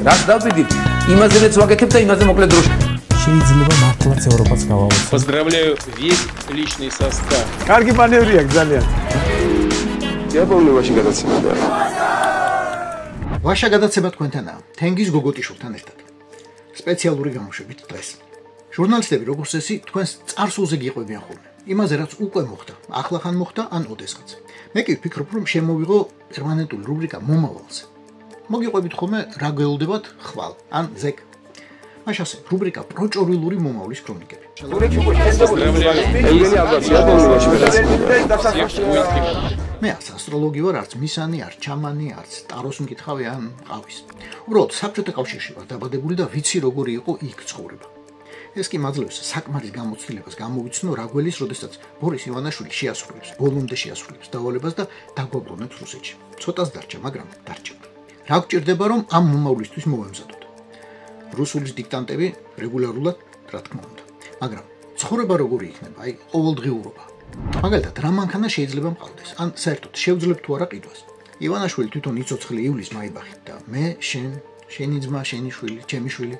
ვაკეთებ. რაც დავდივით, იმაზეც ვაკეთებ და იმაზე მოკლედ დროში. შეიძლება მართლაც ევროპაც გავავოთ. Поздравляю весь личный состав. კარგი მანევრია ძალიან. იაპონიაში გადაცემა. ვაშა გადაცემა თქვენთანაა. თენგიზ გოგოტიშვილთან ერთად. სპეციალური გამოშვებით დღეს. ჟურნალისტები როგორც წესი თქვენს წარსულზე გიყვებიან ხოლმე. იმაზე რაც უკვე მოხდა, ახლახან მოხდა ან ოდესღაც. მე კი ვფიქრობ, რომ შემოვიღო პერმანენტული რუბრიკა მომავალზე. მოგიყვებით ხოლმე რა გველოდებათ ხვალ ან ზეკ. მაშასე რუბრიკა პროჭორილური მომავლის ქრონიკები. მე არც ასტროლოგი ვარ, არც მისანი, არც ჩამანი, არც ტაროს მკითხავი ან ყავის. უბრალოდ საბჭოთა კავშირში ვარ დაბადებული და ვიცი როგორი იყო იქ ცხოვრება. ეს კი მაძლევს საკმარის გამოცდილებას გამოვიცნო რა გველის, როდესაც ბორის ივანაშვილი შეასრულებს, ბოლომდე შეასრულებს დავალებას და დაგვაბრუნებს რუსეთში. ცოტას დარჩა, მაგრამ დარჩა. რა გჭირდება რომ ამ მომავლისთვის მოვემზადოთ? რუსულის დიქტანტები რეგულარულად, რა თქმა უნდა. მაგრამ ცხოვრება როგორი იქნება? აი, ყოველდღიურობა. მაგალითად, რა მანქანა შეიძლება მყავდეს? ან საერთოდ შევძლებ თუ არა ყიდვას? ივანაშვილი თვითონ იცოცხლე ივლის მაიბახით და მე, შენი ძმა, შენი შვილი, ჩემი შვილი.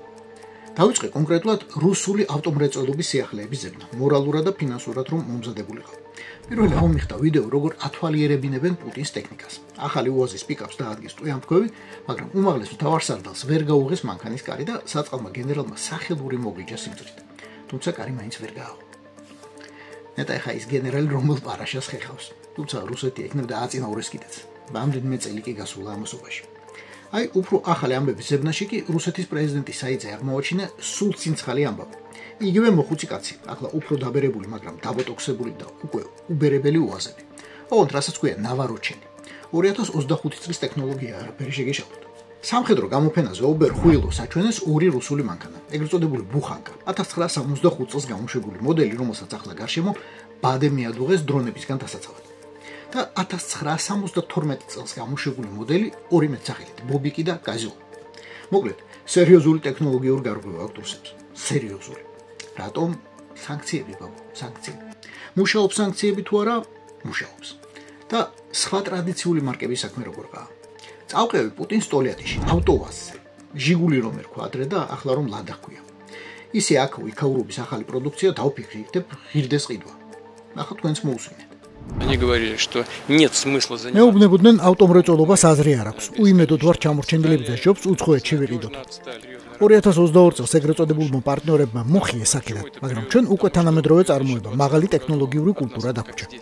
დავიწყე კონკრეტულად რუსული ავტომრეწველობის სიახლეების ზებნა, მორალურად და ფინანსურად რომ მომზადებულიყო. პირველი ამომიხდა ვიდეო, როგორ ათვალიერებინებენ პუტინს ტექნიკას. ახალი უაზის პიკაპს დაადგეს ტუიამფქვევი, მაგრამ უმაღლეს მთავარსარდალს ვერ გაუღეს მანქანის კარი და საწყალმა გენერალმა სახელური მოგიჯა სიმწვრით. თუმცა კარი მაინც ვერ გააღო. ნეტა ხა ის გენერალი რომელ პარაშას ხეხავს. თუმცა რუსეთი ეკნებ და აწინაურეს კიდეც. რამდენიმე წელი კი გასულა ამასობაში. აი, უფრო ახალი ამბების ზებნაში კი რუსეთის პრეზიდენტი საიძე აღმოაჩინა სულ ცინცხალი ამბავი. იგივე მოხუცი კაცი, ახლა უფრო დაბერებული, მაგრამ დაბოტოქსებული და უკვე უბერებელი უაზები. ოღონდ რასაც ქვია ნავაროჩენი. 2025 წლის ტექნოლოგია არაფერი შეგეშალოთ. სამხედრო გამოფენაზე ობერ ხუილოს აჩვენეს ორი რუსული მანქანა, ეგრეთ წოდებული ბუხანკა, 1965 წელს გამოშვებული მოდელი, რომელსაც ახლა გარშემო ბადე მიადუღეს დრონებისგან დასაცავად. და 1972 წელს გამოშვებული მოდელი ორი მეტსახელით, ბობიკი და გაზილ. მოკლედ, სერიოზული ტექნოლოგიური გარღვევა აქვს რუსებს. სერიოზული. რატომ? სანქციები, ბაბო, სანქციები. მუშაობს სანქციები თუ არა? მუშაობს. და სხვა ტრადიციული მარკების საქმე როგორაა? წავყევი პუტინს ტოლიატიში, ავტოვაზზე. ჟიგული რომ ერქვა ადრე და ახლა რომ ლადა ჰქვია. ისე აქ იქაურობის ახალი პროდუქცია დავფიქრი იქნებ ღირდეს ყიდვა. ახლა თქვენს მოусვინეთ. Они говорили, что нет смысла заниматься. მეუბნებოდნენ ავტომრეწველობას აზრი არ აქვს. უიმედოდ ვარ ჩამორჩენილებითა ჯობს უცხოეთში ვიყიდოთ. 2022 წელს ეგრეთ წოდებულმა პარტნიორებმა მოხიეს აქედან, მაგრამ ჩვენ უკვე თანამედროვე წარმოება, მაღალი ტექნოლოგიური კულტურა დაგვჭირდა.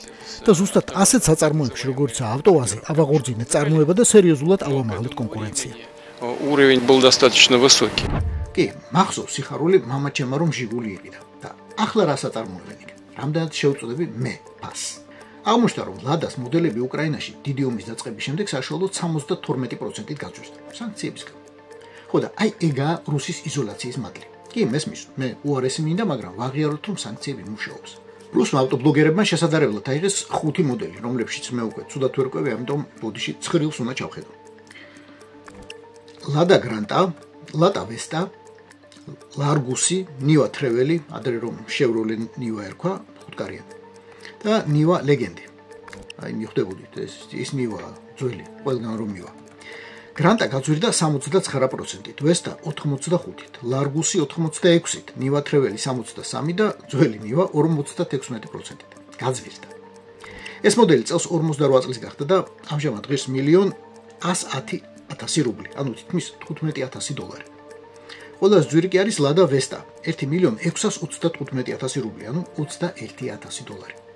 და ზუსტად ასეთ საწარმოებში, როგორიცაა ავტოვაზი, ავაღორძინეთ წარმოება და სერიოზულად ავამაღლეთ კონკურენცია. Уровень был достаточно высокий. კი, მახსოვს სიხარული მამაჩემმა რომ ჟიგული იყიდა და ახლა რა საწარმოებენ იქ? რამდენად შევწოდები მე ფას. აღმოჩნდა რომ ლადას მოდელები უკრაინაში დიდი ომის დაწყების შემდეგ საშუალოდ 72%-ით გაძვირდა სანქციების გამო. ხო და აი ეგაა რუსის იზოლაციის მადლი. კი, მესმის, მე უარესი მინდა, მაგრამ ვაღიაროთ რომ სანქციები მუშაობს. რუსმა ავტობლოგერებმა შესაძლებლად აიღეს 5 მოდელი, რომლებშიც მე უკვე ცუდად ვერ ყვევი, ამიტომ ბოდიში ცხრილს უნდა ჩავხედო. ლადა გრანტა, ლატა ვესტა, ლარგუსი, ნივა ტრეველი, ადრე რომ შევროლე ნივა ერქვა, ხუთკარიანი. და ნივა ლეგენდი. აი მიხვდებოდით ეს ნივა ძველი, ყველგან რომ მივა. გრანტა გაძვირდა 79%-ით, ვესტა 85-ით, ლარგუსი 86-ით, ნივა ტრეველი 63 და ძველი ნივა 56%-ით. გაძვირდა. ეს მოდელი წელს 48 წლის გახდა და ამჟამად ღირს 1,110,000 რუბლი, ანუ თითქმის $15,000. ყველაზე ძვირი კი არის ლადა ვესტა, 1,635,000 რუბლი, ანუ $21,000.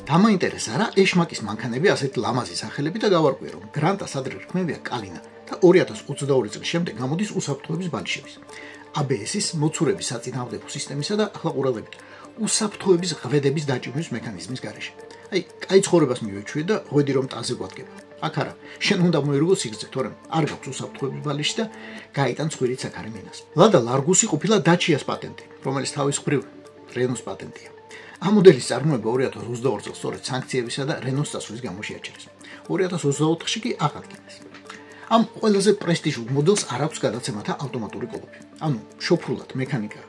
დამაინტერესა რა ეშმაკის მანქანები ასეთ ლამაზი სახელები და გავარკვიე რომ გრანტას ადრე რქმევია კალინა და 2022 წლის შემდეგ გამოდის უსაფრთხოების ბალიშების. ABS-ის მოცურების საწინააღმდეგო სისტემისა და ახლა ყურადღებით უსაფრთხოების ღვედების დაჭიმვის მექანიზმის გარეშე. აი, კაი ცხოვრებას მივეჩვიე და ღვედი რომ ტანზე გვადგება. აქ არა, შენ უნდა მოერგო სიგრძე, თორემ არ გაქვს უსაფრთხოების ბალიში და გაიტან ცხვირით საქარი მინას. ლადა ლარგუსი ყოფილა დაჩიას პატენტი, რომელიც თავის მხრივ რენოს პატენტია. ამ მოდელის წარმოება 2022 წელს სწორედ სანქციებისა და რენოს წასვლის გამო შეაჩერეს. 2024-ში კი აღადგინეს. ამ ყველაზე პრესტიჟულ მოდელს არ აქვს გადაცემათა ავტომატური კოლოფი. ანუ შოფრულად მექანიკაა.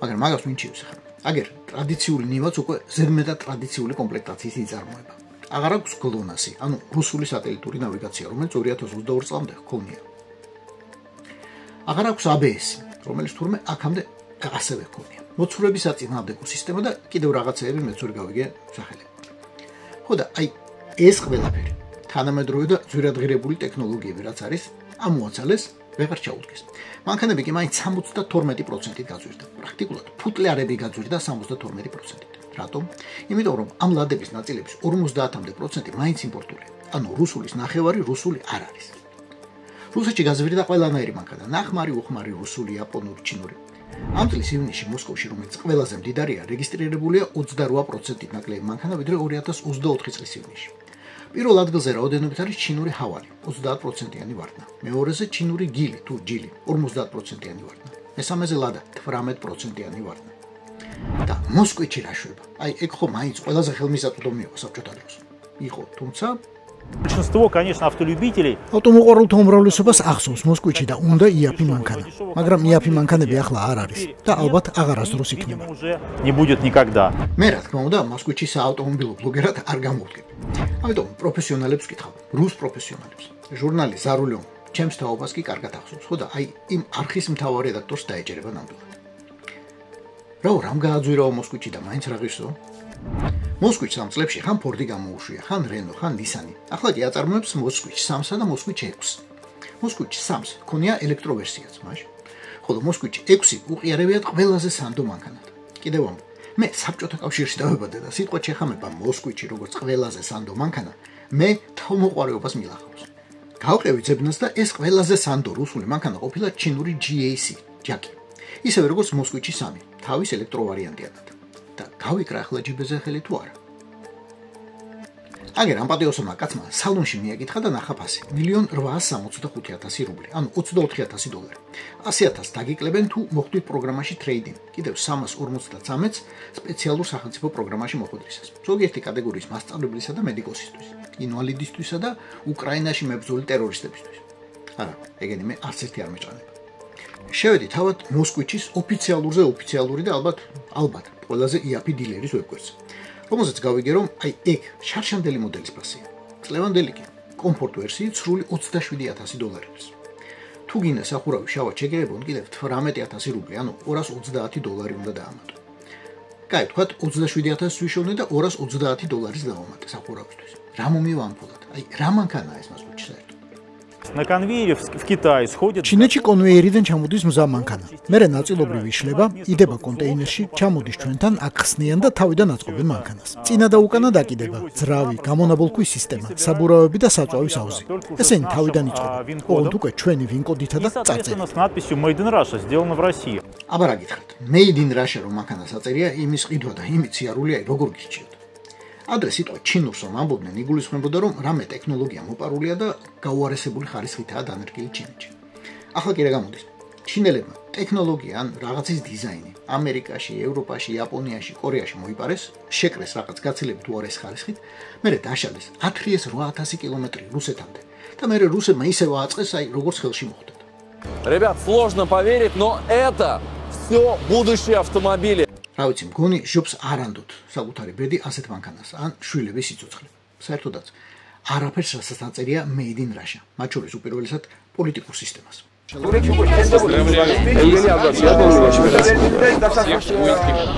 მაგრამ მაგას მინჩიოს ახლა. აგერ ტრადიციული ნივაც უკვე ზედმეტად ტრადიციული კომპლექტაციის იწარმოება. აღარ აქვს გლონასი, ანუ რუსული სატელიტური ნავიგაცია, რომელიც 2022 წლამდე ჰქონია. აღარ აქვს ABS, რომელიც თურმე აქამდე ასევე ჰქონია. მოცურების საწინააღმდეგო სისტემა და კიდევ რაღაცეები მეც ვერ გავიგე სახელები. ხო და აი ეს ყველაფერი თანამედროვე და ძვირადღირებული ტექნოლოგიები რაც არის, ამოაცალეს ვეღარ ჩაუდგეს. მანქანები კი მაინც 72%-ით გაძვირდა. პრაქტიკულად ფუტლარები გაძვირდა 72%-ით. რატომ? იმიტომ რომ ამ ლადების ნაწილების 50%-ამდე მაინც იმპორტულია. ანუ რუსულის ნახევარი რუსული არ არის. რუსეთში გაძვირდა ყველანაირი მანქანა, ნახმარი, უხმარი, რუსული, იაპონური, ჩინური. ამ წლის ივნისში მოსკოვში, რომელიც ყველაზე მდიდარია, რეგისტრირებულია 28%-ით ნაკლები მანქანა, ვიდრე 2024 წლის ივნისში. პირველ ადგილზე რაოდენობით არის ჩინური ჰავალი, 30%-იანი ვარდნა. მეორეზე ჩინური გილი თუ ჯილი, 50%-იანი ვარდნა. მესამეზე ლადა, 18%-იანი ვარდნა. და მოსკვიჩი რა შვება? აი, ეგ ხო მაინც ყველაზე ხელმისაწვდომია საბჭოთა დროს. იყო, თუმცა Большинство, конечно, автолюбителей. ავტომოყვარულთა უმრავლესობას ახსოვს მოსკვიჩი და უნდა იაფი მანქანა. მაგრამ იაფი მანქანები ახლა არ არის და ალბათ აღარასდროს იქნება. Не будет никогда. მე რა თქმა უნდა, მოსკვიჩის საავტომობილო ბლოგერად არ გამოვდგები. ამიტომ პროფესიონალებს ვკითხავ, რუს პროფესიონალებს. ჟურნალი ზარულიონ ჩემს თაობას კი კარგად ახსოვს, ხო და აი იმ არხის მთავარ რედაქტორს დაეჭერება ნამდვილად. რამ გააძვირაო მოსკვიჩი და მაინც რა ღირსო? მოსკვიჩ 3 წლებში ხან ფორდი გამოუშვია, ხან რენო, ხან ნისანი. ახლა კი აწარმოებს მოსკვიჩ 3-სა და მოსკვიჩ 6-ს. მოსკვიჩ 3-ს ქონია ელექტროვერსიაც, მაშინ. ხოლო მოსკვიჩ 6 უყიარებიათ ყველაზე სანდო მანქანად. კიდევ ამ მე საბჭოთა კავშირში დავებადე და სიტყვა ჩეხამება მოსკვიჩი როგორც ყველაზე სანდო მანქანა, მე თავმოყვარეობას მილახავს. გავყევი ძებნას და ეს ყველაზე სანდო რუსული მანქანა ყოფილა ჩინური GAC, ჯაკი. ისევე როგორც მოსკვიჩი 3, თავის ელექტროვარიანტიანად. და გავიკრა ახლა ჯიბეზე ხელი თუ არა. აგერ ამ პატიოსმა კაცმა სალონში მიაკითხა და ნახა ფასი 1,865,000 რუბლი, ანუ $24,000. 100,000 დაგიკლებენ თუ მოხვდით პროგრამაში ტრეიდინგ. კიდევ 353-ს სპეციალურ სახელმწიფო პროგრამაში მოხვდრისას. ზოგიერთი კატეგორიის მასწავლებლისა და მედიკოსისთვის, ინვალიდისთვისა და უკრაინაში მებრძოლი ტერორისტებისთვის. არა, ეგენი მე არც ერთი არ მეჭანება. შევედი თავად მოსკვიჩის ოფიციალური და ალბათ ყველაზე იაფი დილერის ვებგვერდზე, რომელზეც გავიგე რომ აი ეგ შარშანდელი მოდელის ფასია. წლევანდელი კი კომფორტ ვერსიით სრული $27,000. თუ გინდა სახურავი შავად შეგერებონ კიდევ $18,000 რუბლი, ანუ $230 უნდა დაამატო. კაი, თქვათ 27,000 ვიშოვნე და $230 დავამატე სახურავისთვის. რა მომივა ამ ფულად? აი რა მანქანაა ეს მოსკვიჩი საერთოდ? На конвейере в Китае сходят. ჩინეთში კონვეიერიდან ჩამოდის მზა მანქანა. მერე ნაწილობრივ იშლება, იდება კონტეინერში, ჩამოდის ჩვენთან, აქ ხსნიან და თავიდან აწყობენ მანქანას. წინა და უკანა დაკიდება, ძრავი, გამონაბოლქვის სისტემა, საბურავები და საწვავის აუზი. ესენი თავიდან იწყება. ოღონდ უკვე ჩვენი ვინკოდითა და წარწერით. С надписью Made in Russia, сделано в России. აბა რა გითხრათ? Made in Russia რომ მანქანა საწერია, იმის ყიდვა და იმით სიარულია, როგორ გიჩიოთ? ადრე სიტყვა ჩინურს რომ ამბობდნენ, იგულისხმებოდა რომ რამე ტექნოლოგია მოპარულია და გაუარესებული ხარისხითაა დანერგილი ჩინეთში. ახლა კი რა გამოდის? ჩინელებმა ტექნოლოგია ან რაღაცის დიზაინი ამერიკაში, ევროპაში, იაპონიაში, კორეაში მოიპარეს, შეკრეს რაღაც გაცილებით უარეს ხარისხით, მერე დაშალეს 10,000-8,000 კილომეტრი რუსეთამდე და მერე რუსებმა ისევ აწყეს, აი როგორც ხელში მოხვდათ. Ребят, сложно поверить, но это все будущие автомобили. რა ვიცი, მგონი ჟობს არანდოთ საკუთარი ბედი ასეთ მანქანას, ან შვილების სიცოცხლე. საერთოდაც არაფერს რასაც აწერია Made in Russia, მათ შორის უპირველესად პოლიტიკურ სისტემას.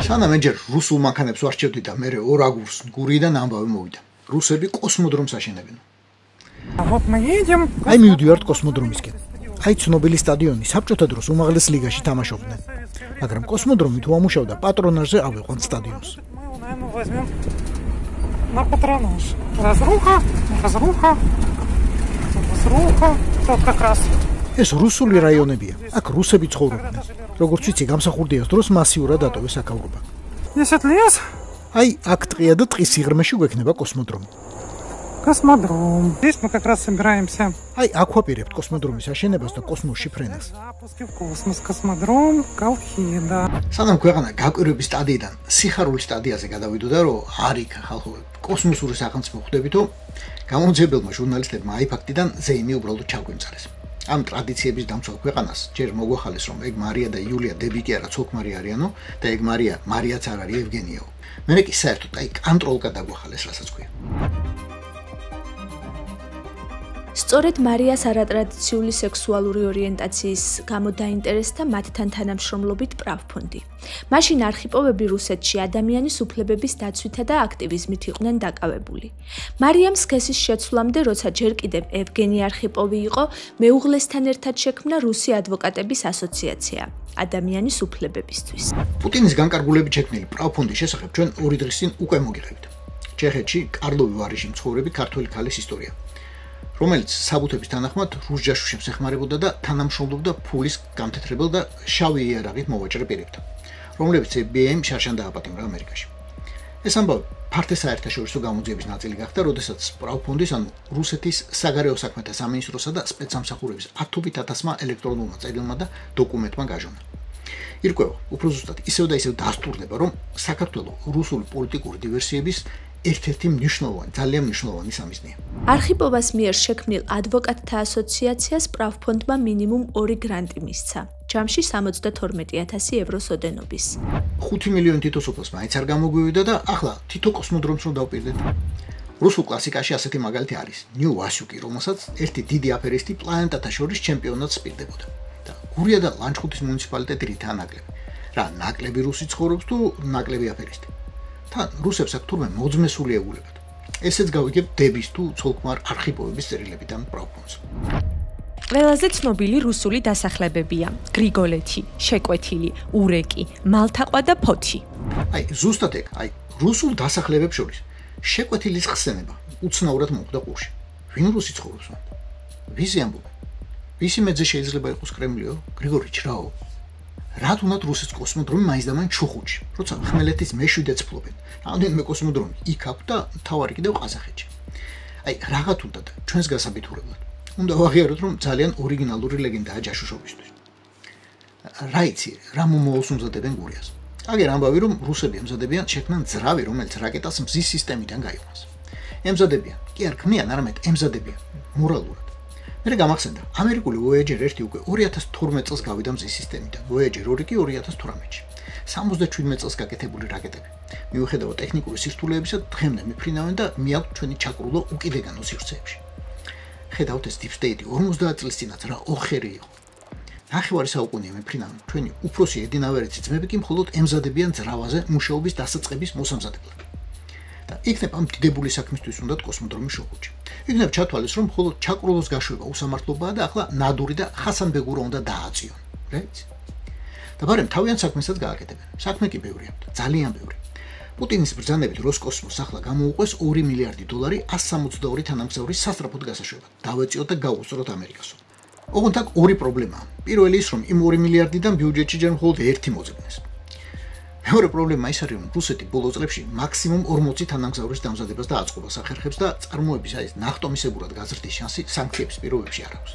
სანამ მე ჯერ რუსულ მანქანებს ვარჩევდი და მე ორ აგურს გურიდან ამბავი მოვიდა. რუსები კოსმოდრომს აშენებენ. აი მივდივართ კოსმოდრომისკენ. აი ცნობილი სტადიონი საბჭოთა დროს უმაღლეს ლიგაში თამაშობდნენ. მაგრამ კოსმოდრომი თუ ამუშავდა პატრონაჟზე ავიყვანთ სტადიონს. На патронаж. Разруха. Тут как раз. ეს რუსული რაიონებია. აქ რუსები ცხოვრობდნენ. როგორც ვიცი, გამსახურდიას დროს მასიურად დატოვეს აქაურობა. 10 лет. აი, აქ ტყია და ტყის სიღრმეში გვექნება კოსმოდრომი. Космодром. Здесь мы как раз собираемся. აი, აქ ვაპირებთ კოსმოდრომის აშენებას და კოსმოსში ფრენას. Запуски в космос. Космодром Колхида. სანამ ქვეყანა გაკვირვების სტადიიდან სიხარულის სტადიაზე გადავიდოდა, რომ არ იქ ხალხო კოსმოსური სახელმწიფო ხვდებითო, გამომძიებელმა ჟურნალისტებმა აი ფაქტიდან ზეიმი უბრალოდ ჩაგვიმწარეს. ამ ტრადიციების დამცველ ქვეყანას ჯერ მოგვახალეს, რომ ეგ მარია და იულია დებიკი არა ცოლ-ქმარი არიანო და ეგ მარიაც არ არის ევგენიაო. მერე კი საერთოდ აი კანტროლკა დაგვახალეს, რასაც ქვია. სწორედ მარიას არატრადიციული სექსუალური ორიენტაციის გამო დაინტერესდა მათთან თანამშრომლობით პრავფონდი. მაშინ არხიპოვები რუსეთში ადამიანის უფლებების დაცვითა და აქტივიზმით იყვნენ დაკავებული. მარიამ სქესის შეცვლამდე, როცა ჯერ კიდევ ევგენი არხიპოვი იყო, მეუღლესთან ერთად შექმნა რუსი ადვოკატების ასოციაცია ადამიანის უფლებებისთვის. პუტინის განკარგულებით შექმნილი პრავფონდის შესახებ ჩვენ 2 დღის წინ უკვე მოგიღებთ. ჩეხეთში კარლოვი ვარიში მცხოვრები ქართველი ქალის ისტორია, რომელიც საბუთების თანახმად რუს ჯაშუშებს ეხმარებოდა და თანამშრომლობდა ფულის გამთეთრებელ და შავი იარაღით მოვაჭრე პირებთან, რომლებიც FBI-მ შარშან დააპატიმრა ამერიკაში. ეს ამბავი ფართე საერთაშორისო გამოძიების ნაწილი გახდა, როდესაც პრავფონდის, ანუ რუსეთის საგარეო საქმეთა სამინისტროსა და სპეცსამსახურების 10,000-მა ელექტრონულმა წერილმა და დოკუმენტმა გაჟონა. ირკვევა, უფრო ზუსტად ისევ და ისევ დასტურდება, რომ საქართველოს რუსული პოლიტიკური დივერსიების ერთ-ერთი ძალიან მნიშვნელოვანი სამიზნეა. არხიპოვას მიერ შექმნილ ადვოკატთა ასოციაციას პრავფონდმა მინიმუმ 2 გრანტი მისცა. ჯამში 72,000 ევროს ოდენობის. 5 მილიონი თითოსოფლს მაინც არ გამოგვივიდა და ახლა თითო კოსმოდრომს რომ დავპირდეთ. რუსულ კლასიკაში ასეთი მაგალითი არის ნიუ ვასიუკი, რომელსაც ერთი დიდი აფერისტი პლანეტათა შორის ჩემპიონატს სპირდებოდა. და გურია და ლანჩხუთის მუნიციპალიტეტი რითაა ნაკლები. რა ნაკლები რუსი ცხოვრობს თუ ნაკლები აფერისტი? თან რუსებს აქ თურმე მოძმესული ეგულებათ. ესეც გავიგებ დების თუ ცოლქმარ არხიპოვების წერილებიდან პრავფონდს. ყველაზე ცნობილი რუსული დასახლებებია: გრიგოლეთი, შეკვეთილი, ურეკი, მალთაყვა და ფოთი. ზუსტად ეგ, რუსულ დასახლებებს შორის შეკვეთილის ხსენება უცნაურად მოხვდა ყურში. ვინ რუსი ცხოვრობს მანდ? ვისი ამბობენ? ვისი მეძე შეიძლება იყოს კრემლიო? გრიგორი ჩრაო? რად უნდათ რუსეთს კოსმოდრომი მაინც და მაინც ჩუხუთში, როცა ხმელეთის მეშვიდეც ფლობენ. რამდენიმე კოსმოდრომი იქ აქვს და თავარი კიდევ ყაზახეთში. რაღაც უნდათ ჩვენს გასაბითურებლად. უნდა ვაღიაროთ, რომ ძალიან ორიგინალური ლეგენდაა ჯაშუშობისთვის. რა იცი, რა მომავალს უმზადებენ გურიას. აგერ ამბავი, რომ რუსები ემზადებიან შექმნან ძრავი, რომელიც რაკეტას მზის სისტემიდან გაიყვანს. ემზადებიან, კი არ ქმნიან, არამედ ემზადებიან მორალურად. მე გამახსენდა, ამერიკული Voyager 1 უკვე 2012 წელს გავიდა მზის სისტემიდან, Voyager 2 კი 2018-ში. 77 წელს გაკეთებული რაკეტები. მიუხედავად ტექნიკური სირთულეებისა, დღემდე მიფრინავენ და მიაქვთ ჩვენი ჩაკრულო უკიდეგანო სივრცეებში. ხედავთ ეს Deep State 50 წლის წინაც რა ოხერი იყო. ნახევარი საუკუნეა მიფრინავენ, ჩვენი უფროსი ედინავერიცი ძმები კი მხოლოდ ემზადებიან ძრავაზე მუშაობის დასაწყების მოსამზადებლად. და იქნებ ამ დიდებული საქმისთვის უნდათ კოსმოდრომი შოხუჩი. იქნებ ჩათვალეს, რომ მხოლოდ ჩაკრულოს გაშვება უსამართლობაა და ახლა ნადური და ხასანბეგურა უნდა დააწიონ. რეიც? და ბარემ თავიანთ საქმესაც გააკეთებენ. საქმე კი ბევრია, ძალიან ბევრი. პუტინის ბრძანებით როსკოსმოსს ახლა გამოუყვეს $2 მილიარდი 162 თანამგზავრის სასწრაფოდ გასაშვებად. დავეწიოთ და გავუსწროთ ამერიკასო. ოღონდ აქ 2 პრობლემაა. პირველი ის, რომ იმ 2 მილიარდიდან ბიუჯეტში ჯერ მხოლოდ 1 მოძებნეს. მეორე პრობლემა ის არის, რომ რუსეთი ბოლო წლებში მაქსიმუმ 40 თანამგზავრის დამზადებას და აწყობას ახერხებს და წარმოების ნახტომისებურად გაზრდის შანსი სანქციების პირობებში არ აქვს.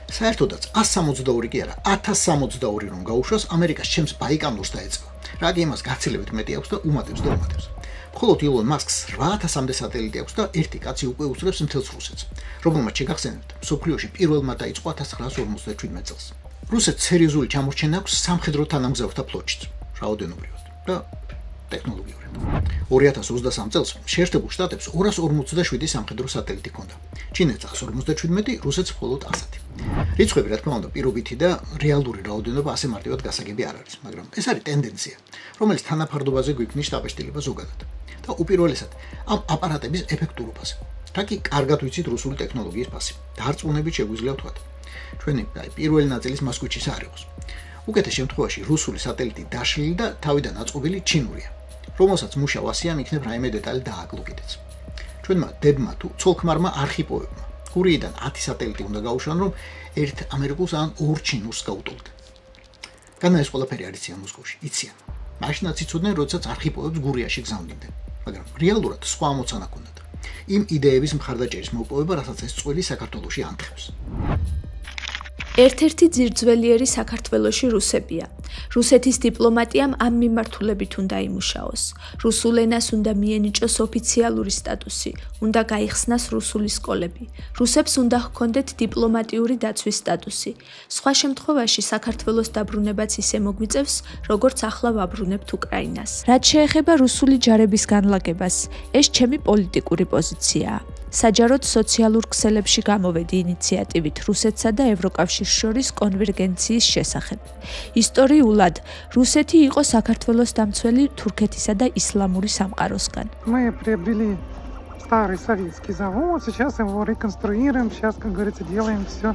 საერთოდაც 162 კი არა, 1062 რომ გაუშვას, ამერიკას ჩემს ბაიკამლოს დაეწევა. რა კი იმას გაცილებით მეტი აქვს და უმატებს და უმატებს. მხოლოდ ილონ მასკს 8000-მდე სატელიტი აქვს და ერთი კაცი უკვე უსწრებს მთელს რუსეთს, რომელმაც შეგახსენებთ, მსოფლიოში პირველმა დაიწყო 1957 წელს. რუსეთს სერიოზული ჩამორჩენა აქვს სამხედრო თანამგზავრთა ფლოტშიც, რაოდენობრივად და ტექნოლოგიურად. 2023 წელს შეერთებულ შტატებს 247 სამხედრო სატელიტი ჰქონდა. ჩინეთს 157, რუსეთს მხოლოდ 100. რიცხვები, რა თქმა უნდა, პირობითი და რეალური რაოდენობა ასე მარტივად გასაგები არ არის, მაგრამ ეს არის ტენდენცია, რომელიც თანაფარდობაზე გვიქმნის შტაბ-შტილება ზოგადად. და უპირველესად, ამ აპარატების ეფექტურობაზე. რა კი კარგად ვიცით რუსული ტექნოლოგიის ფასი. დარწმუნებით შეგვიძლია ვთქვათ. ჩვენი პირველი ნაწილის მასკვიჩის არ იყოს. უკეთეს შემთხვევაში რუსული სატელიტი დაშლილი და თავიდან აწყობილი ჩინურია, რომელსაც მუშა ვასიამ იქნებ რაიმე დეტალი დააკლო კიდეც. ჩვენმა დებმა თუ ცოლქმარმა არხიპოვებმა გურიიდან 10 სატელიტი უნდა გაუშვან, რომ ერთ ამერიკულს ან 2 ჩინურს გაუტოლდნენ. განა ეს ყველაფერი არ იციან მოსკოვში, იციან. მაშინაც იცოდნენ, როდესაც არხიპოვებს გურიაში გზავნიდნენ, მაგრამ რეალურად სხვა ამოცანა ჰქონდათ. იმ იდეების მხარდაჭერის მოპოვება, რასაც ეს წვილი საქართველოში ანთებს. ერთ-ერთი ძირძველიერი საქართველოში რუსებია. რუსეთის დიპლომატიამ ამ მიმართულებით უნდა იმუშაოს. რუსულ ენას უნდა მიენიჭოს ოფიციალური სტატუსი, უნდა გაიხსნას რუსული სკოლები. რუსებს უნდა ჰქონდეთ დიპლომატიური დაცვის სტატუსი. სხვა შემთხვევაში საქართველოს დაბრუნებაც ისე მოგვიწევს, როგორც ახლა ვაბრუნებთ უკრაინას. რაც შეეხება რუსული ჯარების განლაგებას, ეს ჩემი პოლიტიკური პოზიციაა. საჯაროდ სოციალურ ქსელებში გამოვედი ინიციატივით რუსეთსა და ევროკავშირს შორის კონვერგენციის შესახებ. ისტორიულად, რუსეთი იყო საქართველოს დამცველი თურქეთისა და ისლამური სამყაროსგან. Мы приобрели старый советский завод, сейчас его реконструируем, сейчас, как говорится, делаем все,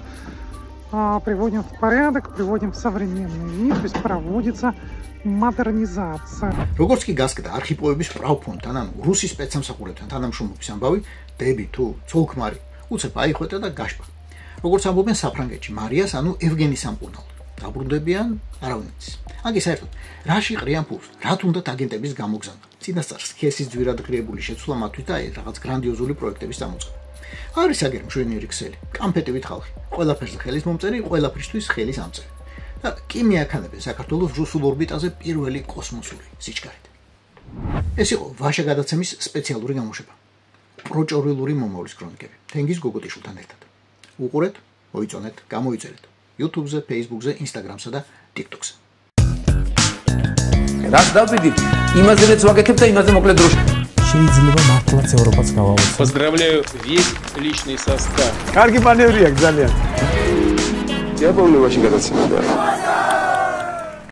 приводим в порядок, приводим в современный вид, то есть проводится მოდერნიზაცია. როგორც კი გასკდა არქიპოვების პრავფონდთან, ანუ რუსის სპეცსამსახურებთან თანამშრომლობის ამბავი, დები თუ ცოლქმარი, უცებ აიხვეთა და გაშპა. როგორც ამბობენ საფრანგეთში, მარიას, ანუ ევგენი სამკურნალო. დაბრუნდებიან არავინ იცის. აგი საერთოდ, რაში ყრიან ფულს, რა თუნდაც აგენტების გამოგზავნა. წინასწარ სქესის ძვირად ღირებული შეცვლა მათთვის და რაღაც გრანდიოზული პროექტების გამოწყობა. არის აგერ მშვენიერი ქსელი, კამფეტივით ხალხი, ყველაფერზე ხელის მომწერი, ყველაფრისთვის ხელის ამწერი. და კი მიაქანებენ საქართველოს რუსულ ორბიტაზე პირველი კოსმოსური სიჩქარით. ეს იყო ვაშა გადაცემის სპეციალური გამოშვება. პროჭორილური მომავლის ქრონიკები. თენგიზ გოგოტიშვილთან ერთად. უყურეთ, მოიწონეთ, გამოიწერეთ. YouTube-ზე, Facebook-ზე, Instagram-სა და TikTok-ზე. რაც დავიდით, იმაზეც ვაკეთებ და იმაზე მოკლედ დროში. შეიძლება მართლაც ევროპაც გავავოთ. Поздравляю весь личный состав. კარგი მანევრია ძალიან. Я помню, очень гадаться надо.